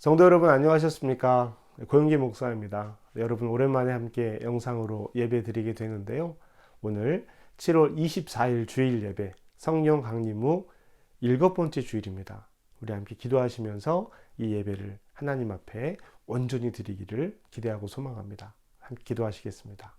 성도 여러분 안녕하셨습니까? 고영기 목사입니다. 여러분 오랜만에 함께 영상으로 예배 드리게 되는데요. 오늘 7월 24일 주일 예배 성령 강림 후 7번째 주일입니다. 우리 함께 기도하시면서 이 예배를 하나님 앞에 온전히 드리기를 기대하고 소망합니다. 함께 기도하시겠습니다.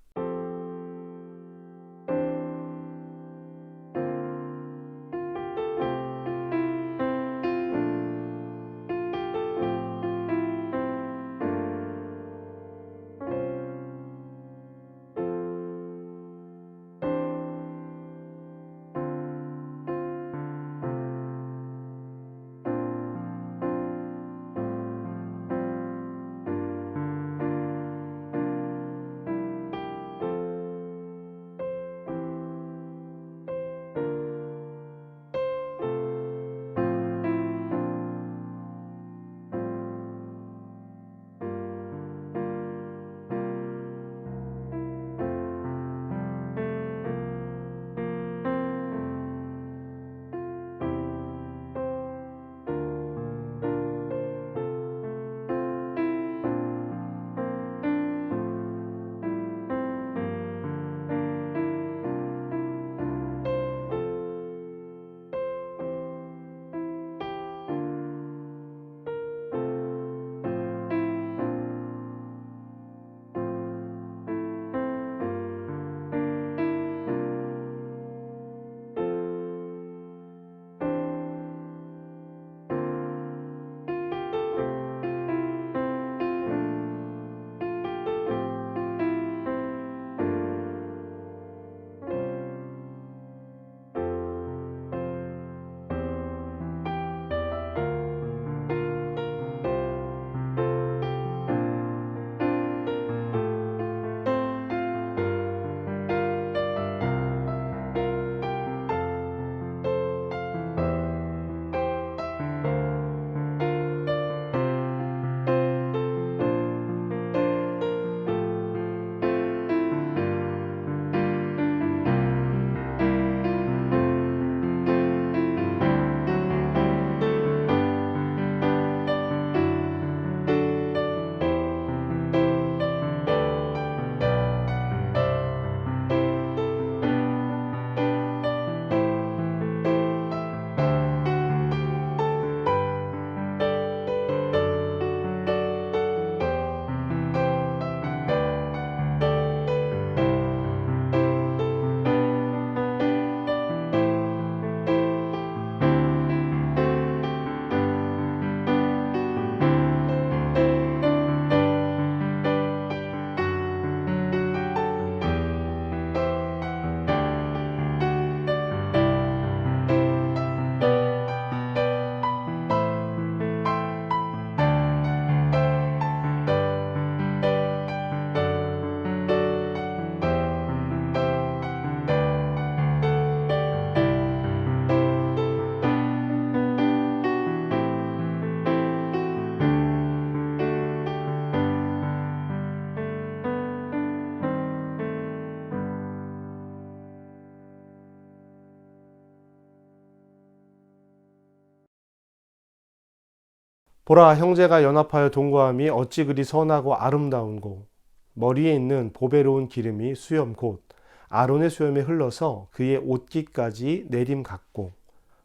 보라, 형제가 연합하여 동거함이 어찌 그리 선하고 아름다운고, 머리에 있는 보배로운 기름이 수염 곧 아론의 수염에 흘러서 그의 옷깃까지 내림 같고,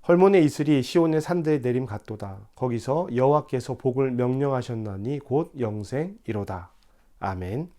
헐몬의 이슬이 시온의 산들에 내림 같도다. 거기서 여호와께서 복을 명령하셨나니 곧 영생이로다. 아멘.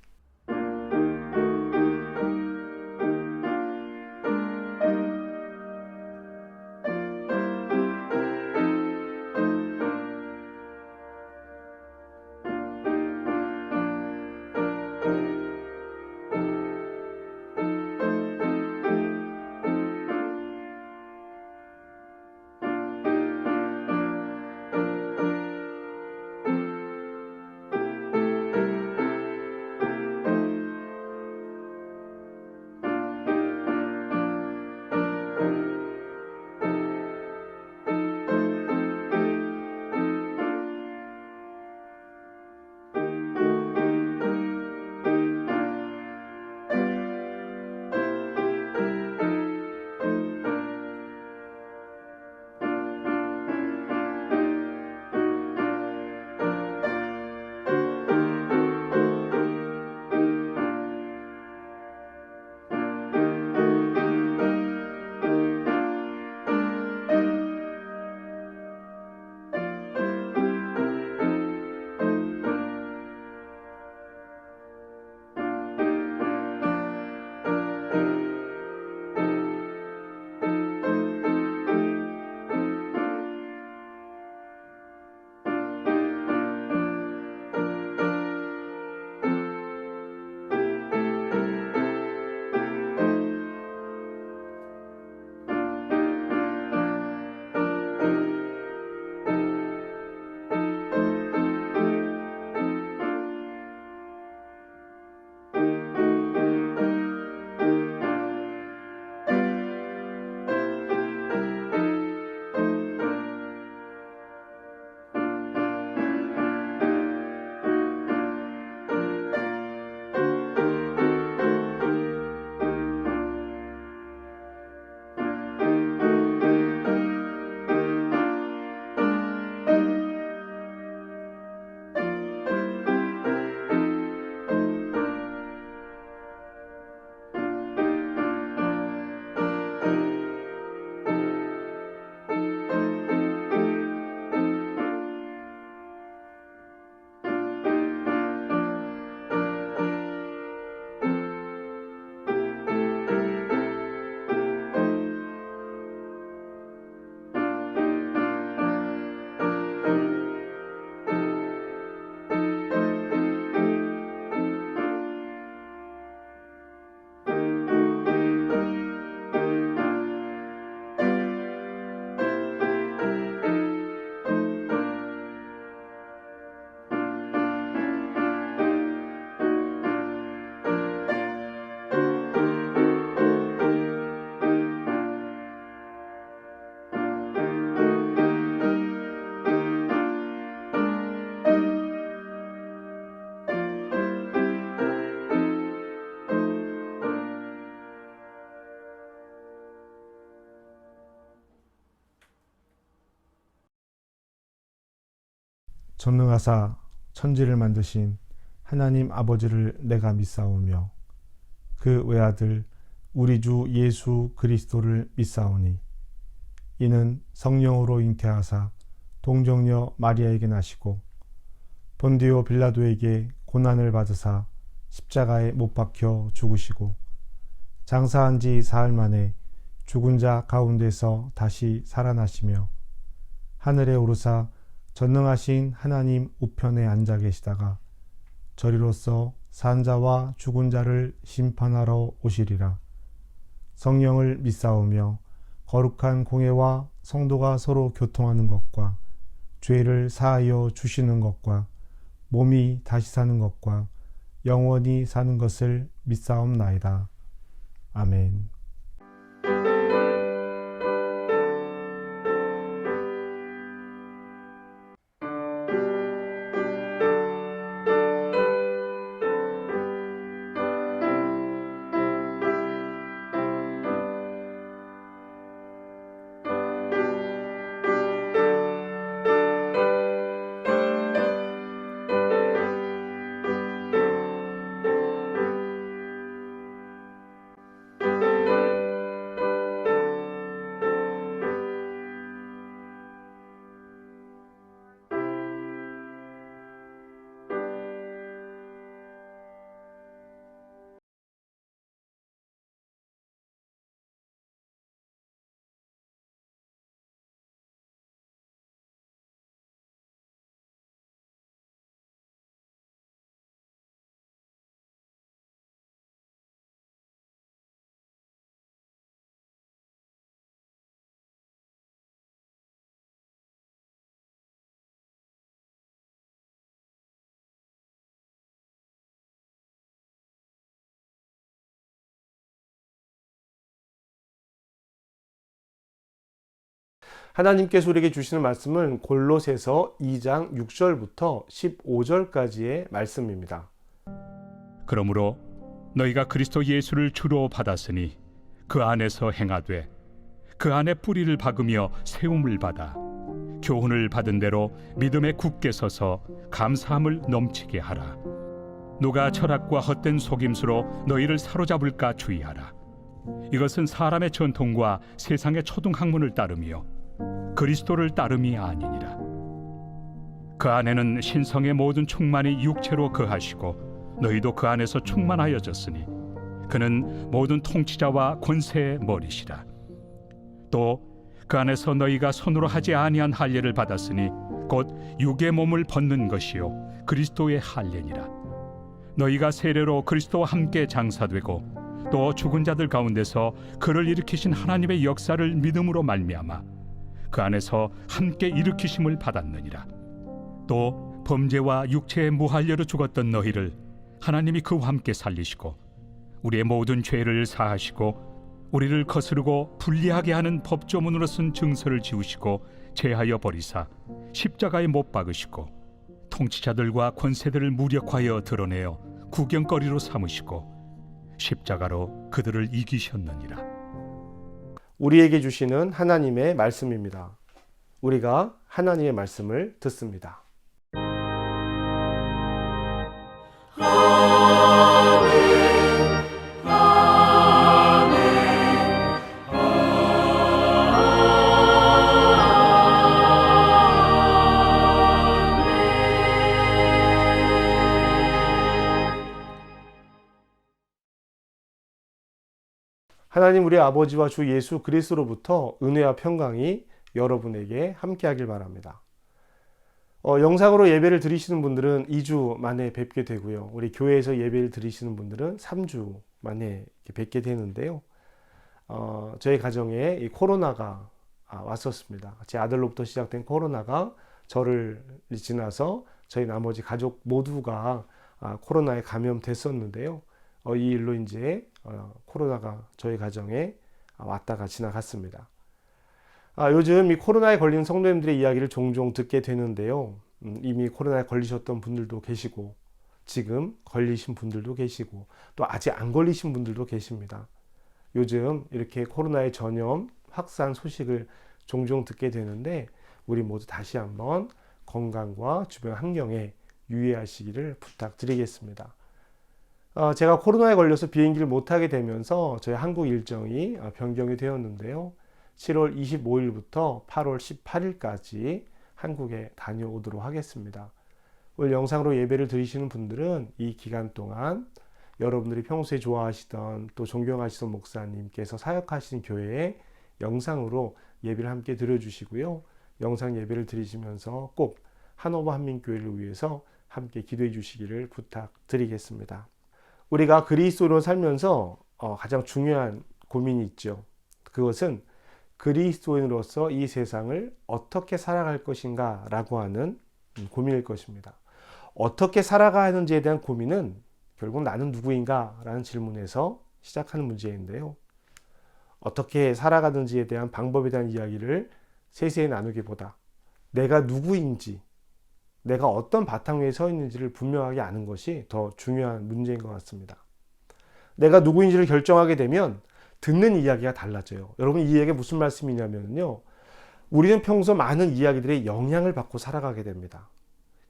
전능하사 천지를 만드신 하나님 아버지를 내가 믿사오며 그 외아들 우리 주 예수 그리스도를 믿사오니 이는 성령으로 잉태하사 동정녀 마리아에게 나시고 본디오 빌라도에게 고난을 받으사 십자가에 못 박혀 죽으시고 장사한 지 사흘 만에 죽은 자 가운데서 다시 살아나시며 하늘에 오르사 전능하신 하나님 우편에 앉아 계시다가 저리로서 산 자와 죽은 자를 심판하러 오시리라. 성령을 믿사오며 거룩한 공회와 성도가 서로 교통하는 것과 죄를 사하여 주시는 것과 몸이 다시 사는 것과 영원히 사는 것을 믿사옵나이다. 아멘. 하나님께서 우리에게 주시는 말씀은 골로새서 2장 6절부터 15절까지의 말씀입니다. 그러므로 너희가 그리스도 예수를 주로 받았으니 그 안에서 행하되 그 안에 뿌리를 박으며 세움을 받아 교훈을 받은 대로 믿음에 굳게 서서 감사함을 넘치게 하라. 누가 철학과 헛된 속임수로 너희를 사로잡을까 주의하라. 이것은 사람의 전통과 세상의 초등학문을 따르며 그리스도를 따름이 아니니라. 그 안에는 신성의 모든 충만이 육체로 거하시고 너희도 그 안에서 충만하여졌으니 그는 모든 통치자와 권세의 머리시라. 또 그 안에서 너희가 손으로 하지 아니한 할례를 받았으니 곧 육의 몸을 벗는 것이요 그리스도의 할례니라. 너희가 세례로 그리스도와 함께 장사되고 또 죽은 자들 가운데서 그를 일으키신 하나님의 역사를 믿음으로 말미암아 그 안에서 함께 일으키심을 받았느니라. 또 범죄와 육체의 무할례로 죽었던 너희를 하나님이 그와 함께 살리시고 우리의 모든 죄를 사하시고 우리를 거스르고 불리하게 하는 법조문으로 쓴 증서를 지우시고 제하여 버리사 십자가에 못 박으시고 통치자들과 권세들을 무력하여 드러내어 구경거리로 삼으시고 십자가로 그들을 이기셨느니라. 우리에게 주시는 하나님의 말씀입니다. 우리가 하나님의 말씀을 듣습니다. 하나님 우리 아버지와 주 예수 그리스도로부터 은혜와 평강이 여러분에게 함께하길 바랍니다. 영상으로 예배를 드리시는 분들은 2주 만에 뵙게 되고요. 우리 교회에서 예배를 드리시는 분들은 3주 만에 뵙게 되는데요. 저희 가정에 이 코로나가 왔었습니다. 제 아들로부터 시작된 코로나가 저를 지나서 저희 나머지 가족 모두가 코로나에 감염됐었는데요. 이 일로 이제 코로나가 저희 가정에 왔다가 지나갔습니다. 요즘 이 코로나에 걸린 성도님들의 이야기를 종종 듣게 되는데요. 이미 코로나에 걸리셨던 분들도 계시고 지금 걸리신 분들도 계시고 또 아직 안 걸리신 분들도 계십니다. 요즘 이렇게 코로나의 전염 확산 소식을 종종 듣게 되는데 우리 모두 다시 한번 건강과 주변 환경에 유의하시기를 부탁드리겠습니다. 제가 코로나에 걸려서 비행기를 못하게 되면서 저희 한국 일정이 변경이 되었는데요. 7월 25일부터 8월 18일까지 한국에 다녀오도록 하겠습니다. 오늘 영상으로 예배를 드리시는 분들은 이 기간 동안 여러분들이 평소에 좋아하시던 또 존경하시던 목사님께서 사역하시는 교회에 영상으로 예배를 함께 드려주시고요. 영상 예배를 드리시면서 꼭 한오버 한민교회를 위해서 함께 기도해 주시기를 부탁드리겠습니다. 우리가 그리스도로 살면서 가장 중요한 고민이 있죠. 그것은 그리스도인으로서 이 세상을 어떻게 살아갈 것인가 라고 하는 고민일 것입니다. 어떻게 살아가야 하는지에 대한 고민은 결국 나는 누구인가 라는 질문에서 시작하는 문제인데요. 어떻게 살아가는지에 대한 방법에 대한 이야기를 세세히 나누기보다 내가 누구인지, 내가 어떤 바탕 위에 서 있는지를 분명하게 아는 것이 더 중요한 문제인 것 같습니다. 내가 누구인지를 결정하게 되면 듣는 이야기가 달라져요. 여러분, 이 이야기가 무슨 말씀이냐면요. 우리는 평소 많은 이야기들의 영향을 받고 살아가게 됩니다.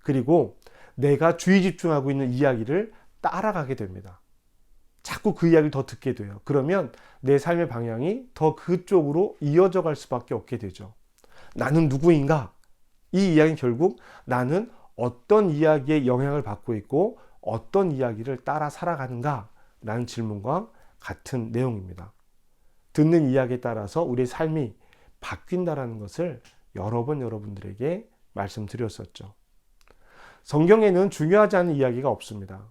그리고 내가 주의 집중하고 있는 이야기를 따라가게 됩니다. 자꾸 그 이야기를 더 듣게 돼요. 그러면 내 삶의 방향이 더 그쪽으로 이어져 갈 수밖에 없게 되죠. 나는 누구인가? 이 이야기는 결국 나는 어떤 이야기에 영향을 받고 있고 어떤 이야기를 따라 살아가는가? 라는 질문과 같은 내용입니다. 듣는 이야기에 따라서 우리의 삶이 바뀐다는 것을 여러 번 여러분들에게 말씀드렸었죠. 성경에는 중요하지 않은 이야기가 없습니다.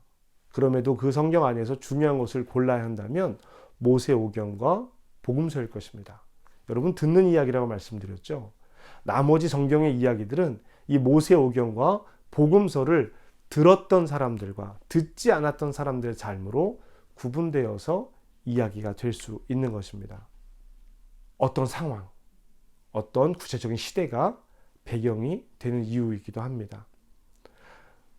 그럼에도 그 성경 안에서 중요한 것을 골라야 한다면 모세오경과 복음서일 것입니다. 여러분, 듣는 이야기라고 말씀드렸죠. 나머지 성경의 이야기들은 이 모세오경과 복음서를 들었던 사람들과 듣지 않았던 사람들의 삶으로 구분되어서 이야기가 될 수 있는 것입니다. 어떤 상황, 어떤 구체적인 시대가 배경이 되는 이유이기도 합니다.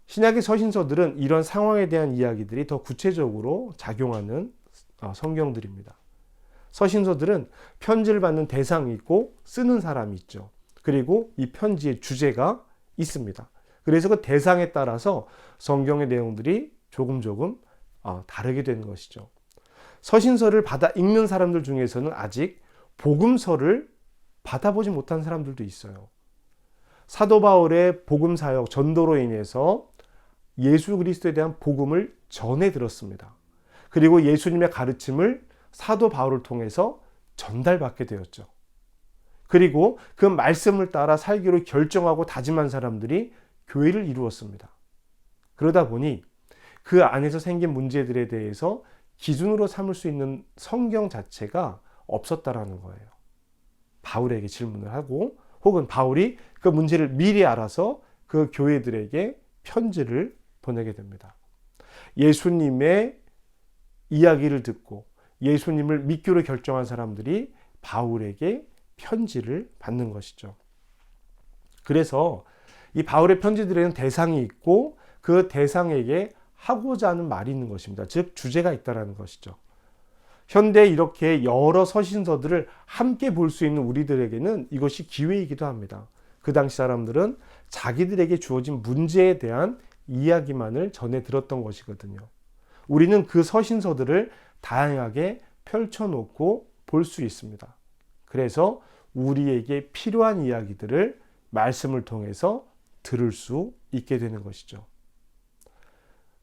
신약의 서신서들은 이런 상황에 대한 이야기들이 더 구체적으로 작용하는 성경들입니다. 서신서들은 편지를 받는 대상이 있고 쓰는 사람이 있죠. 그리고 이 편지의 주제가 있습니다. 그래서 그 대상에 따라서 성경의 내용들이 조금 다르게 되는 것이죠. 서신서를 받아 읽는 사람들 중에서는 아직 복음서를 받아보지 못한 사람들도 있어요. 사도 바울의 복음 사역 전도로 인해서 예수 그리스도에 대한 복음을 전해 들었습니다. 그리고 예수님의 가르침을 사도 바울을 통해서 전달받게 되었죠. 그리고 그 말씀을 따라 살기로 결정하고 다짐한 사람들이 교회를 이루었습니다. 그러다 보니 그 안에서 생긴 문제들에 대해서 기준으로 삼을 수 있는 성경 자체가 없었다라는 거예요. 바울에게 질문을 하고 혹은 바울이 그 문제를 미리 알아서 그 교회들에게 편지를 보내게 됩니다. 예수님의 이야기를 듣고 예수님을 믿기로 결정한 사람들이 바울에게 편지를 받는 것이죠. 그래서 이 바울의 편지들에는 대상이 있고 그 대상에게 하고자 하는 말이 있는 것입니다. 즉 주제가 있다는 것이죠. 현대 이렇게 여러 서신서들을 함께 볼 수 있는 우리들에게는 이것이 기회이기도 합니다. 그 당시 사람들은 자기들에게 주어진 문제에 대한 이야기만을 전해 들었던 것이거든요. 우리는 그 서신서들을 다양하게 펼쳐놓고 볼 수 있습니다. 그래서 우리에게 필요한 이야기들을 말씀을 통해서 들을 수 있게 되는 것이죠.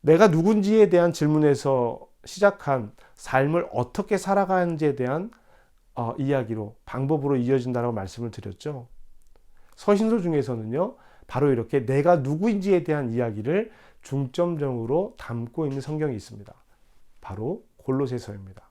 내가 누군지에 대한 질문에서 시작한 삶을 어떻게 살아가는지에 대한 이야기로, 방법으로 이어진다고 말씀을 드렸죠. 서신서 중에서는요, 바로 이렇게 내가 누구인지에 대한 이야기를 중점적으로 담고 있는 성경이 있습니다. 바로 골로새서입니다.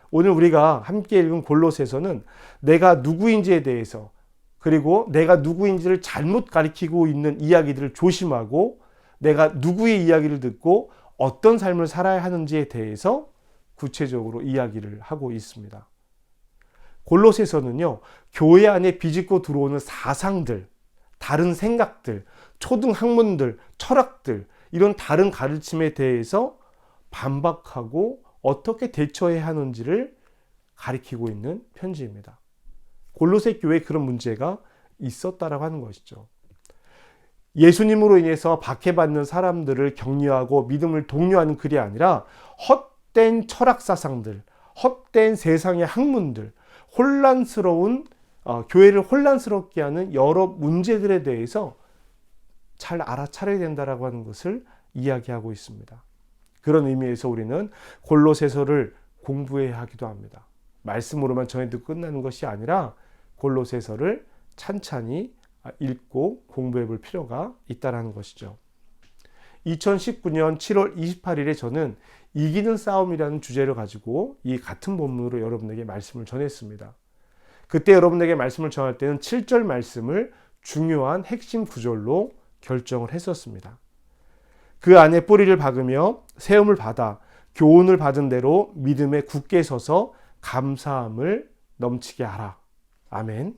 오늘 우리가 함께 읽은 골로새서는 내가 누구인지에 대해서, 그리고 내가 누구인지를 잘못 가리키고 있는 이야기들을 조심하고 내가 누구의 이야기를 듣고 어떤 삶을 살아야 하는지에 대해서 구체적으로 이야기를 하고 있습니다. 골로새서는요, 교회 안에 비집고 들어오는 사상들, 다른 생각들, 초등 학문들, 철학들, 이런 다른 가르침에 대해서 반박하고 어떻게 대처해야 하는지를 가리키고 있는 편지입니다. 골로새 교회에 그런 문제가 있었다라고 하는 것이죠. 예수님으로 인해서 박해받는 사람들을 격려하고 믿음을 독려하는 글이 아니라 헛된 철학 사상들, 헛된 세상의 학문들, 혼란스러운 교회를 혼란스럽게 하는 여러 문제들에 대해서 잘 알아차려야 된다라고 하는 것을 이야기하고 있습니다. 그런 의미에서 우리는 골로새서를 공부해야 하기도 합니다. 말씀으로만 전해듣고 끝나는 것이 아니라 골로새서를 찬찬히 읽고 공부해 볼 필요가 있다는 것이죠. 2019년 7월 28일에 저는 이기는 싸움이라는 주제를 가지고 이 같은 본문으로 여러분에게 말씀을 전했습니다. 그때 여러분에게 말씀을 전할 때는 7절 말씀을 중요한 핵심 구절로 결정을 했었습니다. 그 안에 뿌리를 박으며 세움을 받아 교훈을 받은 대로 믿음에 굳게 서서 감사함을 넘치게 하라. 아멘.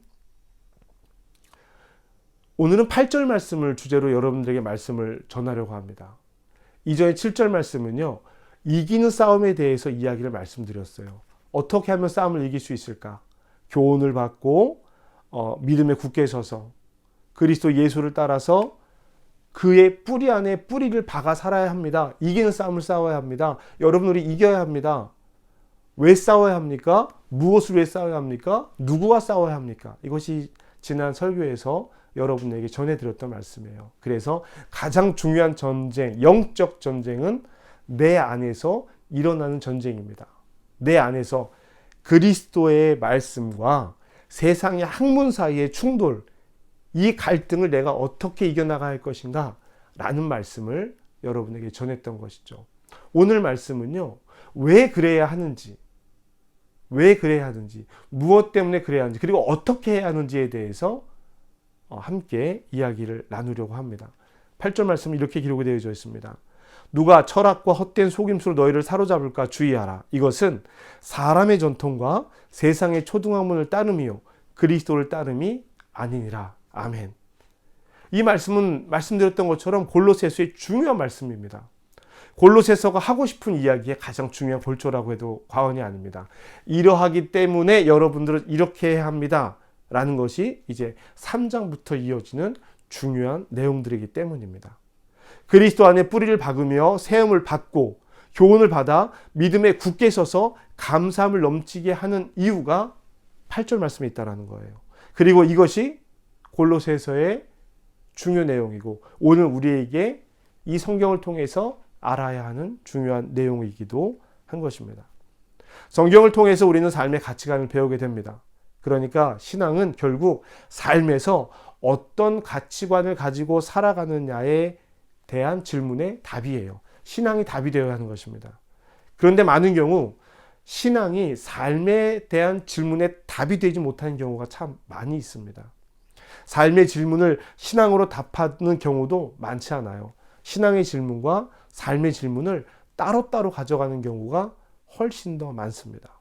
오늘은 8절 말씀을 주제로 여러분들에게 말씀을 전하려고 합니다. 이전에 7절 말씀은요, 이기는 싸움에 대해서 이야기를 말씀드렸어요. 어떻게 하면 싸움을 이길 수 있을까? 교훈을 받고 믿음에 굳게 서서 그리스도 예수를 따라서 그의 뿌리 안에 뿌리를 박아 살아야 합니다. 이기는 싸움을 싸워야 합니다. 여러분, 우리 이겨야 합니다. 왜 싸워야 합니까? 무엇을 위해 싸워야 합니까? 누구와 싸워야 합니까? 이것이 지난 설교에서 여러분에게 전해드렸던 말씀이에요. 그래서 가장 중요한 전쟁, 영적 전쟁은 내 안에서 일어나는 전쟁입니다. 내 안에서 그리스도의 말씀과 세상의 학문 사이의 충돌, 이 갈등을 내가 어떻게 이겨나갈 것인가 라는 말씀을 여러분에게 전했던 것이죠. 오늘 말씀은요, 왜 그래야 하는지, 무엇 때문에 그래야 하는지, 그리고 어떻게 해야 하는지에 대해서 함께 이야기를 나누려고 합니다. 8절 말씀은 이렇게 기록이 되어져 있습니다. 누가 철학과 헛된 속임수로 너희를 사로잡을까 주의하라. 이것은 사람의 전통과 세상의 초등학문을 따름이요 그리스도를 따름이 아니니라. 아멘. 이 말씀은 말씀드렸던 것처럼 골로새서의 중요한 말씀입니다. 골로새서가 하고 싶은 이야기의 가장 중요한 볼초라고 해도 과언이 아닙니다. 이러하기 때문에 여러분들은 이렇게 해야 합니다. 라는 것이 이제 3장부터 이어지는 중요한 내용들이기 때문입니다. 그리스도 안에 뿌리를 박으며 세움을 받고 교훈을 받아 믿음에 굳게 서서 감사함을 넘치게 하는 이유가 8절 말씀에 있다는 거예요. 그리고 이것이 골로새서의 중요 내용이고 오늘 우리에게 이 성경을 통해서 알아야 하는 중요한 내용이기도 한 것입니다. 성경을 통해서 우리는 삶의 가치관을 배우게 됩니다. 그러니까 신앙은 결국 삶에서 어떤 가치관을 가지고 살아가느냐에 대한 질문의 답이에요. 신앙이 답이 되어야 하는 것입니다. 그런데 많은 경우 신앙이 삶에 대한 질문에 답이 되지 못하는 경우가 참 많이 있습니다. 삶의 질문을 신앙으로 답하는 경우도 많지 않아요. 신앙의 질문과 삶의 질문을 따로따로 가져가는 경우가 훨씬 더 많습니다.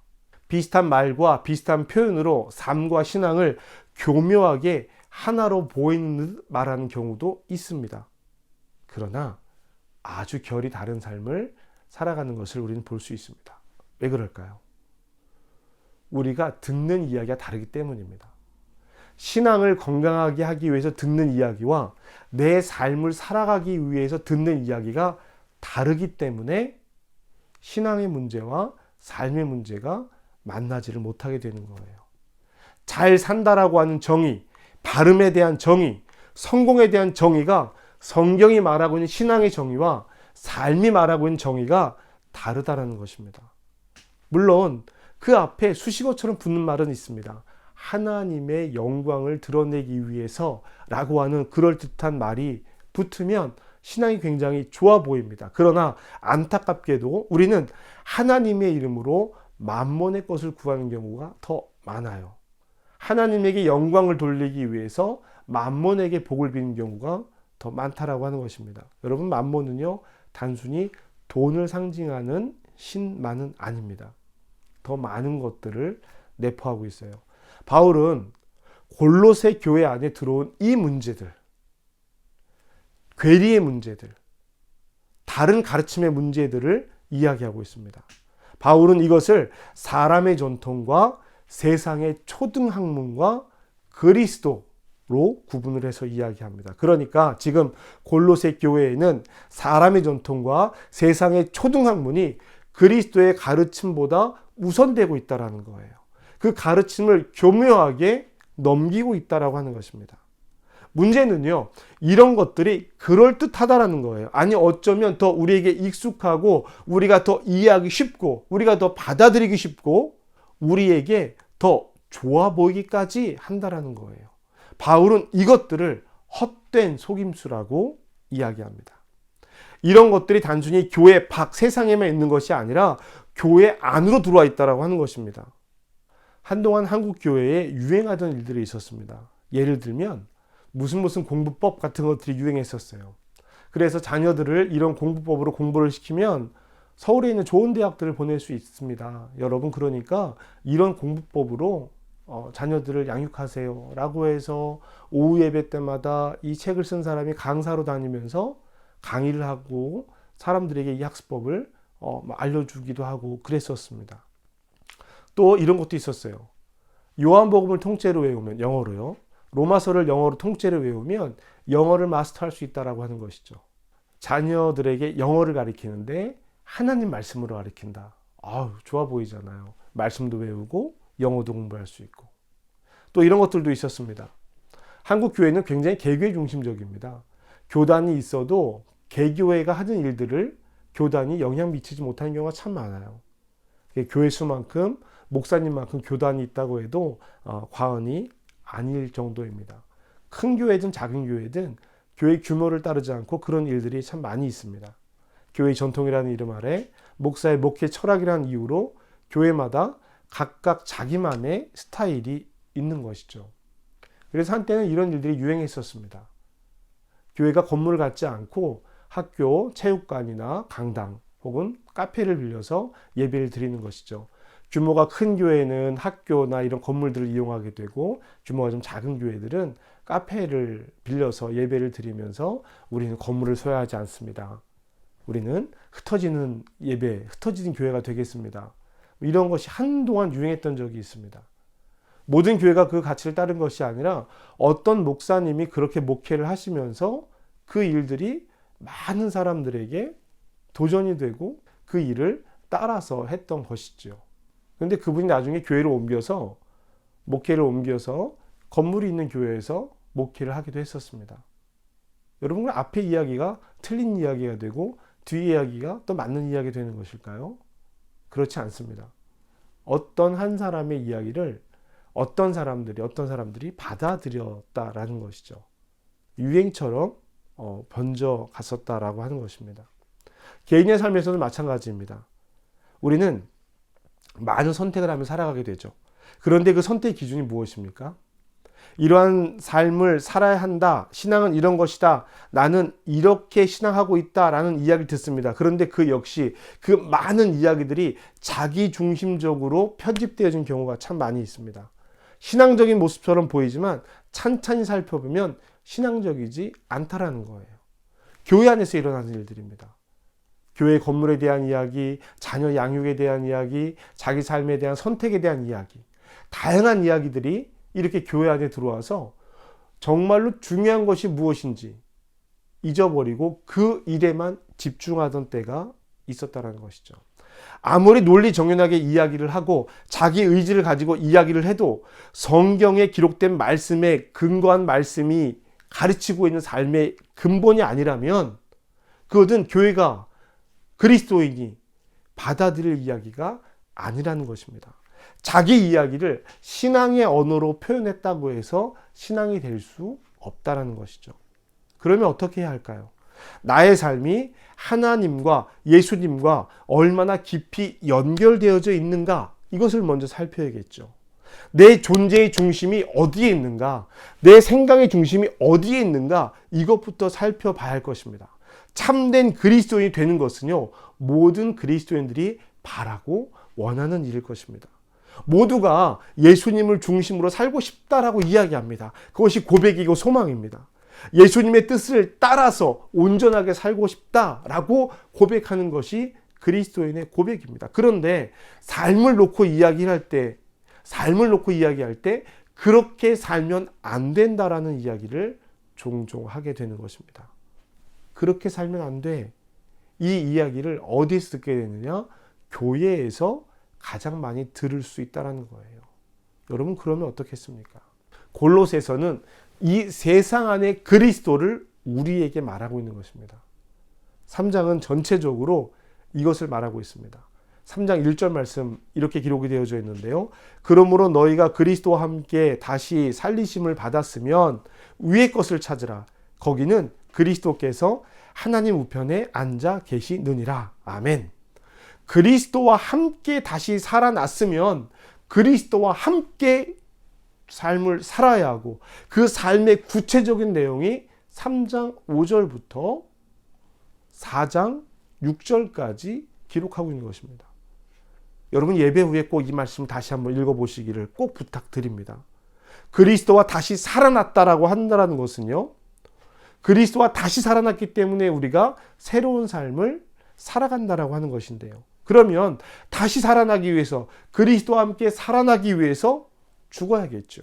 비슷한 말과 비슷한 표현으로 삶과 신앙을 교묘하게 하나로 보이는 듯 말하는 경우도 있습니다. 그러나 아주 결이 다른 삶을 살아가는 것을 우리는 볼 수 있습니다. 왜 그럴까요? 우리가 듣는 이야기가 다르기 때문입니다. 신앙을 건강하게 하기 위해서 듣는 이야기와 내 삶을 살아가기 위해서 듣는 이야기가 다르기 때문에 신앙의 문제와 삶의 문제가 만나지를 못하게 되는 거예요. 잘 산다라고 하는 정의, 바름에 대한 정의, 성공에 대한 정의가 성경이 말하고 있는 신앙의 정의와 삶이 말하고 있는 정의가 다르다라는 것입니다. 물론 그 앞에 수식어처럼 붙는 말은 있습니다. 하나님의 영광을 드러내기 위해서 라고 하는 그럴듯한 말이 붙으면 신앙이 굉장히 좋아 보입니다. 그러나 안타깝게도 우리는 하나님의 이름으로 만몬의 것을 구하는 경우가 더 많아요. 하나님에게 영광을 돌리기 위해서 만몬에게 복을 비는 경우가 더 많다라고 하는 것입니다. 여러분, 만몬은요 단순히 돈을 상징하는 신만은 아닙니다. 더 많은 것들을 내포하고 있어요. 바울은 골로새 교회 안에 들어온 이 문제들, 괴리의 문제들, 다른 가르침의 문제들을 이야기하고 있습니다. 바울은 이것을 사람의 전통과 세상의 초등학문과 그리스도, 구분을 해서 이야기합니다. 그러니까 지금 골로새 교회에는 사람의 전통과 세상의 초등학문이 그리스도의 가르침보다 우선되고 있다는 거예요. 그 가르침을 교묘하게 넘기고 있다라고 하는 것입니다. 문제는요, 이런 것들이 그럴듯하다라는 거예요. 아니, 어쩌면 더 우리에게 익숙하고 우리가 더 이해하기 쉽고 우리가 더 받아들이기 쉽고 우리에게 더 좋아 보이기까지 한다라는 거예요. 바울은 이것들을 헛된 속임수라고 이야기합니다. 이런 것들이 단순히 교회 밖 세상에만 있는 것이 아니라 교회 안으로 들어와 있다라고 하는 것입니다. 한동안 한국 교회에 유행하던 일들이 있었습니다. 예를 들면 무슨 공부법 같은 것들이 유행했었어요. 그래서 자녀들을 이런 공부법으로 공부를 시키면 서울에 있는 좋은 대학들을 보낼 수 있습니다. 여러분, 그러니까 이런 공부법으로 자녀들을 양육하세요 라고 해서 오후 예배 때마다 이 책을 쓴 사람이 강사로 다니면서 강의를 하고 사람들에게 이 학습법을 알려주기도 하고 그랬었습니다. 또 이런 것도 있었어요. 요한복음을 통째로 외우면, 영어로요, 로마서를 영어로 통째로 외우면 영어를 마스터할 수 있다라고 하는 것이죠. 자녀들에게 영어를 가르치는데 하나님 말씀으로 가르친다. 아우, 좋아 보이잖아요. 말씀도 외우고 영어도 공부할 수 있고. 또 이런 것들도 있었습니다. 한국 교회는 굉장히 개교회 중심적입니다. 교단이 있어도 개교회가 하는 일들을 교단이 영향 미치지 못하는 경우가 참 많아요. 교회 수만큼, 목사님만큼 교단이 있다고 해도 과언이 아닐 정도입니다. 큰 교회든 작은 교회든 교회 규모를 따르지 않고 그런 일들이 참 많이 있습니다. 교회 전통이라는 이름 아래 목사의 목회 철학이라는 이유로 교회마다 각각 자기만의 스타일이 있는 것이죠. 그래서 한때는 이런 일들이 유행했었습니다. 교회가 건물을 갖지 않고 학교, 체육관이나 강당 혹은 카페를 빌려서 예배를 드리는 것이죠. 규모가 큰 교회는 학교나 이런 건물들을 이용하게 되고, 규모가 좀 작은 교회들은 카페를 빌려서 예배를 드리면서 우리는 건물을 소유하지 않습니다. 우리는 흩어지는 예배, 흩어지는 교회가 되겠습니다. 이런 것이 한동안 유행했던 적이 있습니다. 모든 교회가 그 가치를 따른 것이 아니라 어떤 목사님이 그렇게 목회를 하시면서 그 일들이 많은 사람들에게 도전이 되고 그 일을 따라서 했던 것이죠. 그런데 그분이 나중에 교회를 옮겨서, 목회를 옮겨서 건물이 있는 교회에서 목회를 하기도 했었습니다. 여러분, 앞에 이야기가 틀린 이야기가 되고 뒤에 이야기가 또 맞는 이야기가 되는 것일까요? 그렇지 않습니다. 어떤 한 사람의 이야기를 어떤 사람들이 받아들였다라는 것이죠. 유행처럼 번져 갔었다라고 하는 것입니다. 개인의 삶에서는 마찬가지입니다. 우리는 많은 선택을 하며 살아가게 되죠. 그런데 그 선택 기준이 무엇입니까? 이러한 삶을 살아야 한다. 신앙은 이런 것이다. 나는 이렇게 신앙하고 있다라는 이야기를 듣습니다. 그런데 그 역시 그 많은 이야기들이 자기 중심적으로 편집되어진 경우가 참 많이 있습니다. 신앙적인 모습처럼 보이지만 찬찬히 살펴보면 신앙적이지 않다라는 거예요. 교회 안에서 일어나는 일들입니다. 교회 건물에 대한 이야기, 자녀 양육에 대한 이야기, 자기 삶에 대한 선택에 대한 이야기, 다양한 이야기들이 이렇게 교회 안에 들어와서 정말로 중요한 것이 무엇인지 잊어버리고 그 일에만 집중하던 때가 있었다는 것이죠. 아무리 논리 정연하게 이야기를 하고 자기 의지를 가지고 이야기를 해도 성경에 기록된 말씀에 근거한 말씀이 가르치고 있는 삶의 근본이 아니라면 그것은 교회가, 그리스도인이 받아들일 이야기가 아니라는 것입니다. 자기 이야기를 신앙의 언어로 표현했다고 해서 신앙이 될 수 없다는 것이죠. 그러면 어떻게 해야 할까요? 나의 삶이 하나님과 예수님과 얼마나 깊이 연결되어져 있는가, 이것을 먼저 살펴야겠죠. 내 존재의 중심이 어디에 있는가, 내 생각의 중심이 어디에 있는가, 이것부터 살펴봐야 할 것입니다. 참된 그리스도인이 되는 것은요, 모든 그리스도인들이 바라고 원하는 일일 것입니다. 모두가 예수님을 중심으로 살고 싶다라고 이야기합니다. 그것이 고백이고 소망입니다. 예수님의 뜻을 따라서 온전하게 살고 싶다라고 고백하는 것이 그리스도인의 고백입니다. 그런데 삶을 놓고 이야기할 때 그렇게 살면 안 된다라는 이야기를 종종 하게 되는 것입니다. 그렇게 살면 안 돼. 이 이야기를 어디에서 듣게 되느냐? 교회에서 가장 많이 들을 수 있다는 거예요. 여러분, 그러면 어떻겠습니까? 골로새서는 이 세상 안에 그리스도를 우리에게 말하고 있는 것입니다. 3장은 전체적으로 이것을 말하고 있습니다. 3장 1절 말씀 이렇게 기록이 되어져 있는데요. 그러므로 너희가 그리스도와 함께 다시 살리심을 받았으면 위의 것을 찾으라. 거기는 그리스도께서 하나님 우편에 앉아 계시느니라. 아멘. 그리스도와 함께 다시 살아났으면 그리스도와 함께 삶을 살아야 하고, 그 삶의 구체적인 내용이 3장 5절부터 4장 6절까지 기록하고 있는 것입니다. 여러분, 예배 후에 꼭 이 말씀 다시 한번 읽어보시기를 꼭 부탁드립니다. 그리스도와 다시 살아났다라고 한다는 것은요, 그리스도와 다시 살아났기 때문에 우리가 새로운 삶을 살아간다라고 하는 것인데요. 그러면 다시 살아나기 위해서, 그리스도와 함께 살아나기 위해서 죽어야겠죠.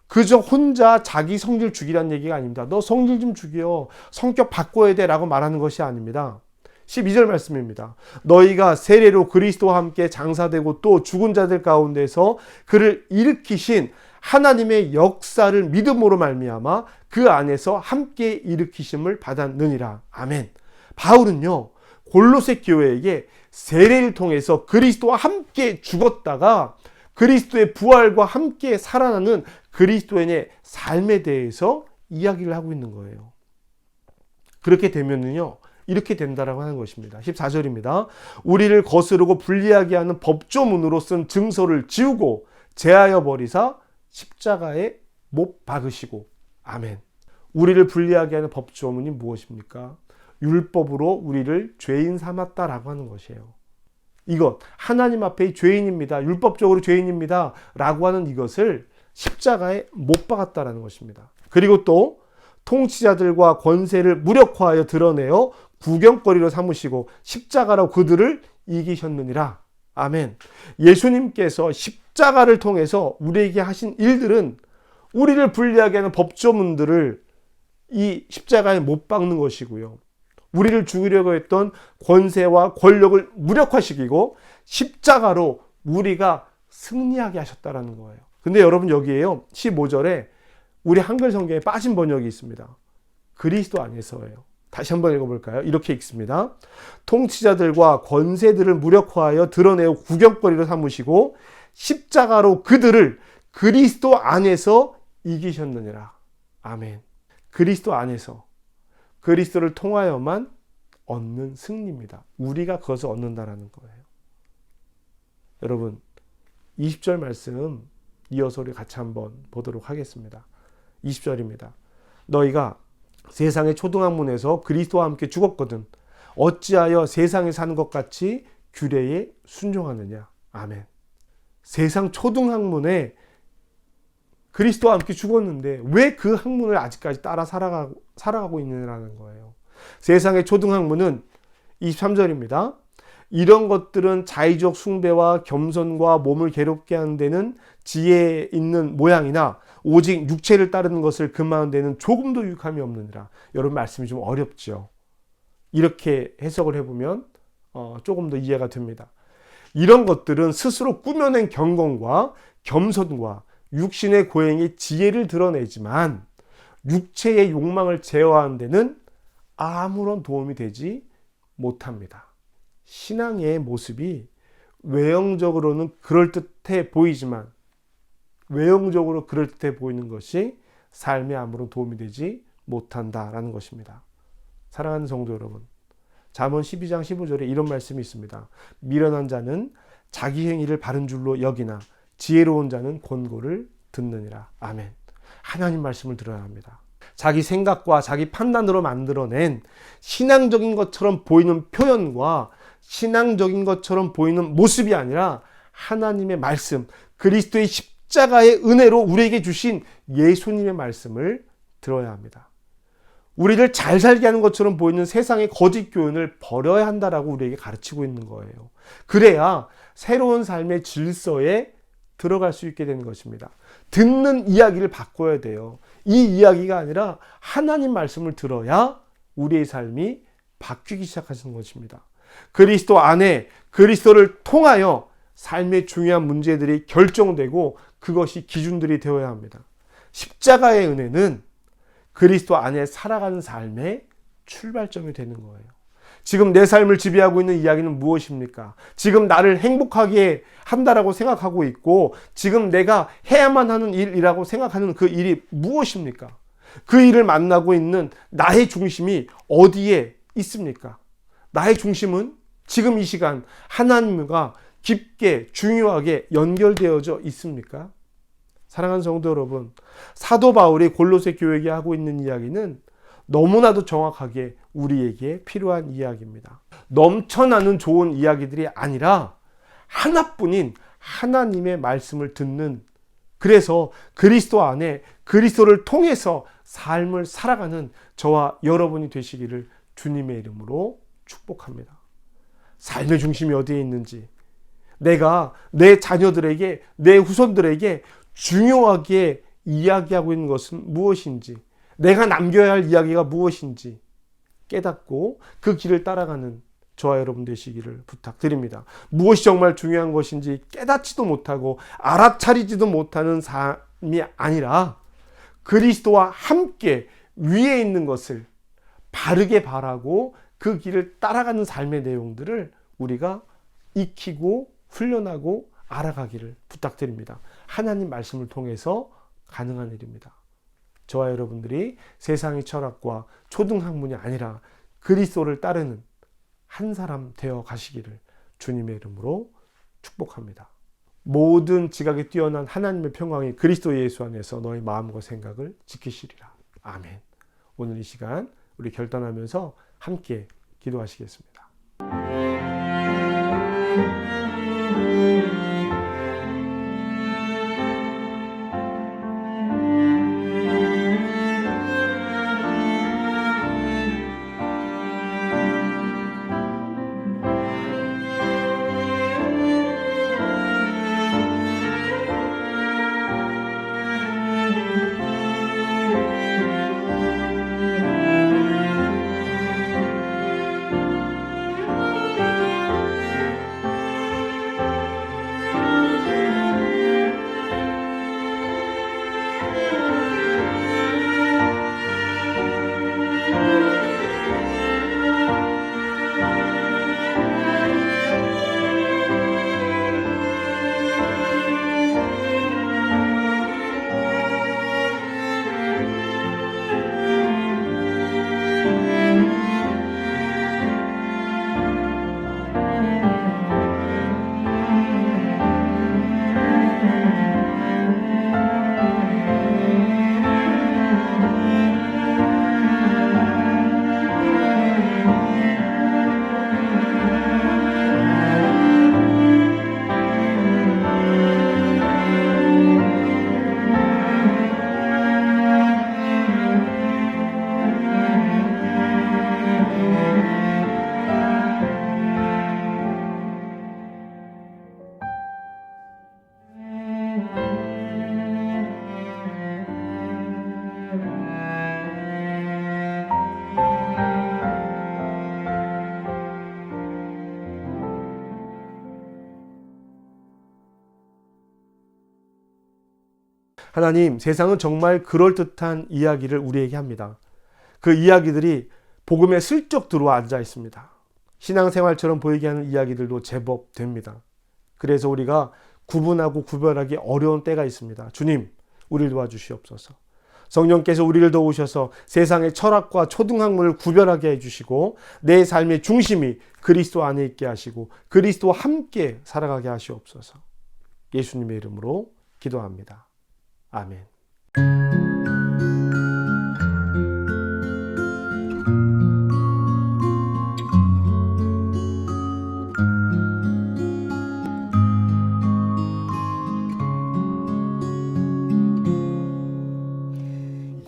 그저 혼자 자기 성질 죽이라는 얘기가 아닙니다. 너 성질 좀 죽여, 성격 바꿔야 돼 라고 말하는 것이 아닙니다. 12절 말씀입니다. 너희가 세례로 그리스도와 함께 장사되고 또 죽은 자들 가운데서 그를 일으키신 하나님의 역사를 믿음으로 말미암아 그 안에서 함께 일으키심을 받았느니라. 아멘. 바울은요, 골로새 교회에게 세례를 통해서 그리스도와 함께 죽었다가 그리스도의 부활과 함께 살아나는 그리스도인의 삶에 대해서 이야기를 하고 있는 거예요. 그렇게 되면은요, 이렇게 된다라고 하는 것입니다. 14절입니다. 우리를 거스르고 불리하게 하는 법조문으로 쓴 증서를 지우고 제하여 버리사 십자가에 못 박으시고. 아멘. 우리를 불리하게 하는 법조문이 무엇입니까? 율법으로 우리를 죄인 삼았다라고 하는 것이에요. 이것, 하나님 앞에 죄인입니다, 율법적으로 죄인입니다 라고 하는 이것을 십자가에 못 박았다라는 것입니다. 그리고 또 통치자들과 권세를 무력화하여 드러내어 구경거리로 삼으시고 십자가로 그들을 이기셨느니라. 아멘. 예수님께서 십자가를 통해서 우리에게 하신 일들은 우리를 불리하게 하는 법조문들을 이 십자가에 못 박는 것이고요, 우리를 죽이려고 했던 권세와 권력을 무력화시키고 십자가로 우리가 승리하게 하셨다라는 거예요. 근데 여러분, 여기에요, 15절에 우리 한글 성경에 빠진 번역이 있습니다. 그리스도 안에서예요. 다시 한번 읽어볼까요? 이렇게 읽습니다. 통치자들과 권세들을 무력화하여 드러내어 구경거리로 삼으시고 십자가로 그들을 그리스도 안에서 이기셨느니라. 아멘. 그리스도 안에서, 그리스도를 통하여만 얻는 승리입니다. 우리가 그것을 얻는다라는 거예요. 여러분, 20절 말씀 이어서 우리 같이 한번 보도록 하겠습니다. 20절입니다. 너희가 세상의 초등학문에서 그리스도와 함께 죽었거든 어찌하여 세상에 사는 것 같이 규례에 순종하느냐. 아멘. 세상 초등학문에 그리스도와 함께 죽었는데 왜 그 학문을 아직까지 따라 살아가고 있느냐는 거예요. 세상의 초등학문은 23절입니다. 이런 것들은 자의적 숭배와 겸손과 몸을 괴롭게 하는 데는 지혜 있는 모양이나 오직 육체를 따르는 것을 금하는 데는 조금도 유익함이 없느니라. 여러분, 말씀이 좀 어렵죠. 이렇게 해석을 해보면 조금 더 이해가 됩니다. 이런 것들은 스스로 꾸며낸 경건과 겸손과 육신의 고행의 지혜를 드러내지만 육체의 욕망을 제어하는 데는 아무런 도움이 되지 못합니다. 신앙의 모습이 외형적으로는 그럴듯해 보이지만, 외형적으로 그럴듯해 보이는 것이 삶에 아무런 도움이 되지 못한다라는 것입니다. 사랑하는 성도 여러분, 잠언 12장 15절에 이런 말씀이 있습니다. 미련한 자는 자기 행위를 바른 줄로 여기나 지혜로운 자는 권고를 듣느니라. 아멘. 하나님 말씀을 들어야 합니다. 자기 생각과 자기 판단으로 만들어낸 신앙적인 것처럼 보이는 표현과 신앙적인 것처럼 보이는 모습이 아니라 하나님의 말씀, 그리스도의 십자가의 은혜로 우리에게 주신 예수님의 말씀을 들어야 합니다. 우리를 잘 살게 하는 것처럼 보이는 세상의 거짓 교훈을 버려야 한다라고 우리에게 가르치고 있는 거예요. 그래야 새로운 삶의 질서에 들어갈 수 있게 되는 것입니다. 듣는 이야기를 바꿔야 돼요. 이 이야기가 아니라 하나님 말씀을 들어야 우리의 삶이 바뀌기 시작하는 것입니다. 그리스도 안에 그리스도를 통하여 삶의 중요한 문제들이 결정되고 그것이 기준들이 되어야 합니다. 십자가의 은혜는 그리스도 안에 살아가는 삶의 출발점이 되는 거예요. 지금 내 삶을 지배하고 있는 이야기는 무엇입니까? 지금 나를 행복하게 한다라고 생각하고 있고 지금 내가 해야만 하는 일이라고 생각하는 그 일이 무엇입니까? 그 일을 만나고 있는 나의 중심이 어디에 있습니까? 나의 중심은 지금 이 시간 하나님과 깊게 중요하게 연결되어져 있습니까? 사랑하는 성도 여러분, 사도 바울이 골로새 교회에게 하고 있는 이야기는 너무나도 정확하게 우리에게 필요한 이야기입니다. 넘쳐나는 좋은 이야기들이 아니라 하나뿐인 하나님의 말씀을 듣는, 그래서 그리스도 안에 그리스도를 통해서 삶을 살아가는 저와 여러분이 되시기를 주님의 이름으로 축복합니다. 삶의 중심이 어디에 있는지, 내가 내 자녀들에게, 내 후손들에게 중요하게 이야기하고 있는 것은 무엇인지, 내가 남겨야 할 이야기가 무엇인지 깨닫고 그 길을 따라가는 저와 여러분 되시기를 부탁드립니다. 무엇이 정말 중요한 것인지 깨닫지도 못하고 알아차리지도 못하는 삶이 아니라 그리스도와 함께 위에 있는 것을 바르게 바라고 그 길을 따라가는 삶의 내용들을 우리가 익히고 훈련하고 알아가기를 부탁드립니다. 하나님 말씀을 통해서 가능한 일입니다. 저와 여러분들이 세상의 철학과 초등학문이 아니라 그리스도를 따르는 한 사람 되어 가시기를 주님의 이름으로 축복합니다. 모든 지각에 뛰어난 하나님의 평강이 그리스도 예수 안에서 너의 마음과 생각을 지키시리라. 아멘. 오늘 이 시간 우리 결단하면서 함께 기도하시겠습니다. 하나님, 세상은 정말 그럴듯한 이야기를 우리에게 합니다. 그 이야기들이 복음에 슬쩍 들어와 앉아 있습니다. 신앙생활처럼 보이게 하는 이야기들도 제법 됩니다. 그래서 우리가 구분하고 구별하기 어려운 때가 있습니다. 주님, 우리를 도와주시옵소서. 성령께서 우리를 도우셔서 세상의 철학과 초등학문을 구별하게 해주시고 내 삶의 중심이 그리스도 안에 있게 하시고 그리스도와 함께 살아가게 하시옵소서. 예수님의 이름으로 기도합니다. 아멘.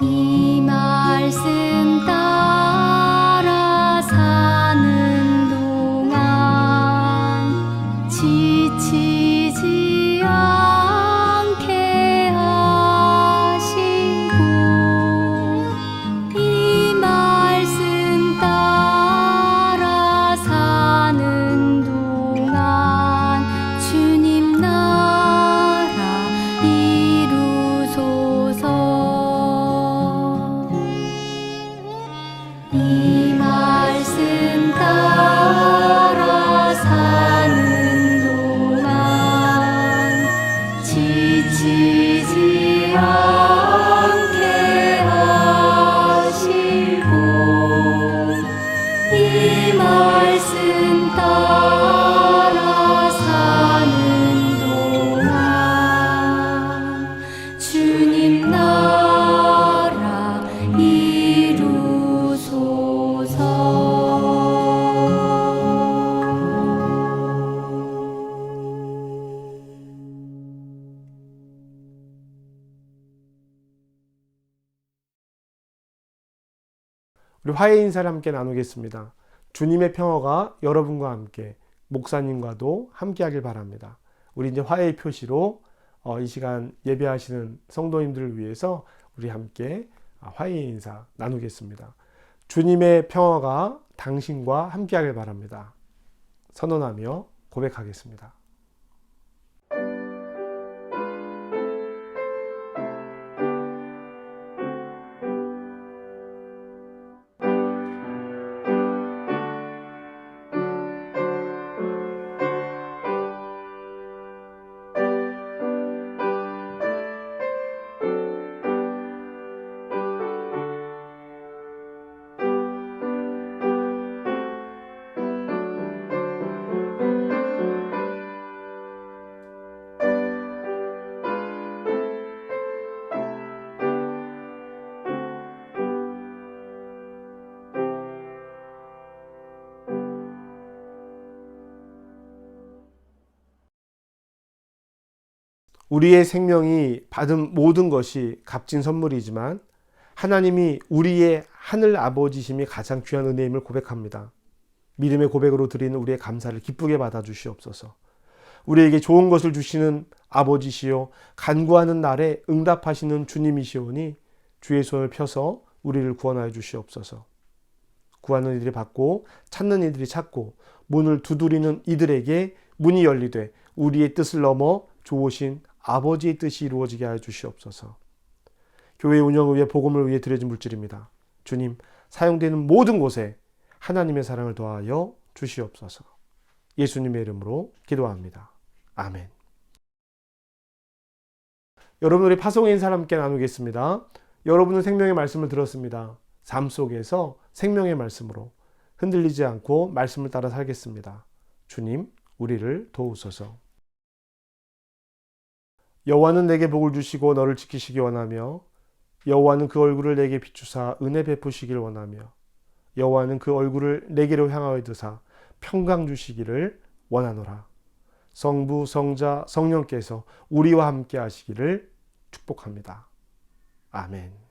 이 말씀 따라 사는 동안 지치지 않아 우리 화해 인사를 함께 나누겠습니다. 주님의 평화가 여러분과 함께, 목사님과도 함께하길 바랍니다. 우리 이제 화해의 표시로 이 시간 예배하시는 성도님들을 위해서 우리 함께 화해 인사 나누겠습니다. 주님의 평화가 당신과 함께하길 바랍니다. 선언하며 고백하겠습니다. 우리의 생명이 받은 모든 것이 값진 선물이지만 하나님이 우리의 하늘 아버지심이 가장 귀한 은혜임을 고백합니다. 믿음의 고백으로 드리는 우리의 감사를 기쁘게 받아주시옵소서. 우리에게 좋은 것을 주시는 아버지시요 간구하는 날에 응답하시는 주님이시오니 주의 손을 펴서 우리를 구원하여 주시옵소서. 구하는 이들이 받고 찾는 이들이 찾고 문을 두드리는 이들에게 문이 열리되 우리의 뜻을 넘어 좋으신 아버지의 뜻이 이루어지게 하여 주시옵소서. 교회 운영을 위해 복음을 위해 드려진 물질입니다. 주님, 사용되는 모든 곳에 하나님의 사랑을 더하여 주시옵소서. 예수님의 이름으로 기도합니다. 아멘. 여러분, 우리 파송의 인사를 함께 나누겠습니다. 여러분은 생명의 말씀을 들었습니다. 삶 속에서 생명의 말씀으로 흔들리지 않고 말씀을 따라 살겠습니다. 주님, 우리를 도우소서. 여호와는 내게 복을 주시고 너를 지키시기 원하며 여호와는 그 얼굴을 내게 비추사 은혜 베푸시길 원하며 여호와는 그 얼굴을 내게로 향하여 드사 평강 주시기를 원하노라. 성부, 성자, 성령께서 우리와 함께 하시기를 축복합니다. 아멘.